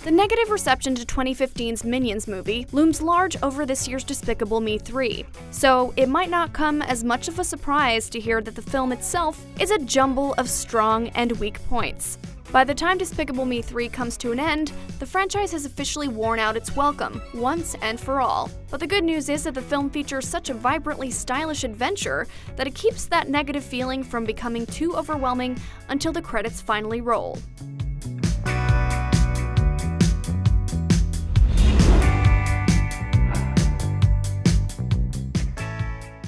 The negative reception to 2015's Minions movie looms large over this year's Despicable Me 3, so it might not come as much of a surprise to hear that the film itself is a jumble of strong and weak points. By the time Despicable Me 3 comes to an end, the franchise has officially worn out its welcome, once and for all. But the good news is that the film features such a vibrantly stylish adventure that it keeps that negative feeling from becoming too overwhelming until the credits finally roll.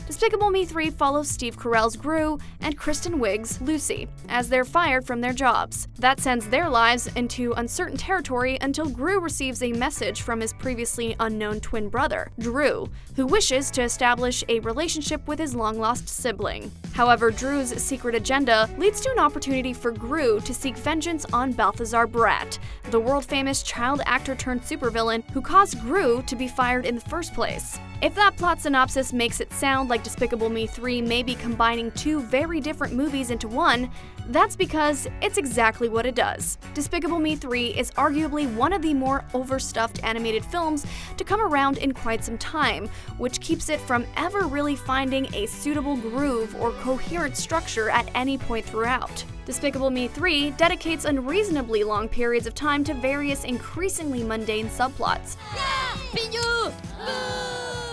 Despicable Me 3 follows Steve Carell's Gru and Kristen Wiig's Lucy as they're fired from their jobs. That sends their lives into uncertain territory until Gru receives a message from his previously unknown twin brother, Drew, who wishes to establish a relationship with his long-lost sibling. However, Drew's secret agenda leads to an opportunity for Gru to seek vengeance on Balthazar Brat, the world-famous child actor turned supervillain who caused Gru to be fired in the first place. If that plot synopsis makes it sound like Despicable Me 3 may be combining two very different movies into one, that's because it's exactly what it does. Despicable Me 3 is arguably one of the more overstuffed animated films to come around in quite some time, which keeps it from ever really finding a suitable groove or coherent structure at any point throughout. Despicable Me 3 dedicates unreasonably long periods of time to various increasingly mundane subplots.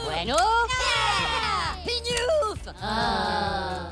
Bueno?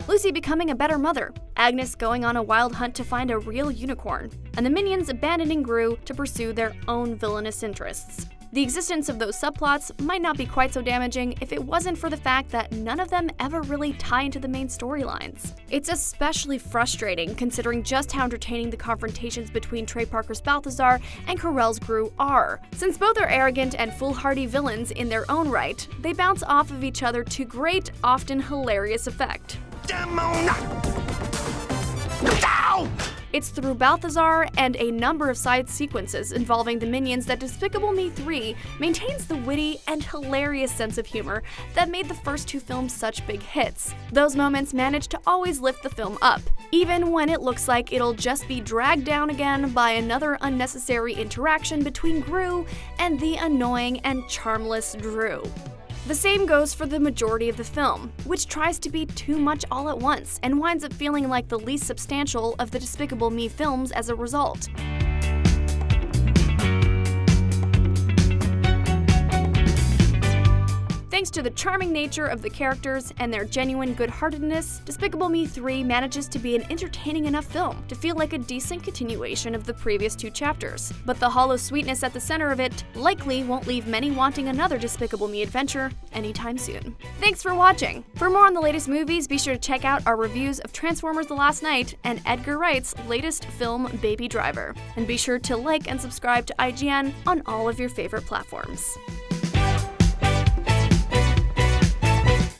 Lucy becoming a better mother, Agnes going on a wild hunt to find a real unicorn, and the Minions abandoning Gru to pursue their own villainous interests. The existence of those subplots might not be quite so damaging if it wasn't for the fact that none of them ever really tie into the main storylines. It's especially frustrating considering just how entertaining the confrontations between Trey Parker's Balthazar and Carell's Gru are. Since both are arrogant and foolhardy villains in their own right, they bounce off of each other to great, often hilarious effect. It's through Balthazar and a number of side sequences involving the Minions that Despicable Me 3 maintains the witty and hilarious sense of humor that made the first two films such big hits. Those moments manage to always lift the film up, even when it looks like it'll just be dragged down again by another unnecessary interaction between Gru and the annoying and charmless Drew. The same goes for the majority of the film, which tries to be too much all at once and winds up feeling like the least substantial of the Despicable Me films as a result. Thanks to the charming nature of the characters and their genuine good-heartedness, Despicable Me 3 manages to be an entertaining enough film to feel like a decent continuation of the previous two chapters. But the hollow sweetness at the center of it likely won't leave many wanting another Despicable Me adventure anytime soon. Thanks for watching! For more on the latest movies, be sure to check out our reviews of Transformers: The Last Night and Edgar Wright's latest film, Baby Driver. And be sure to like and subscribe to IGN on all of your favorite platforms.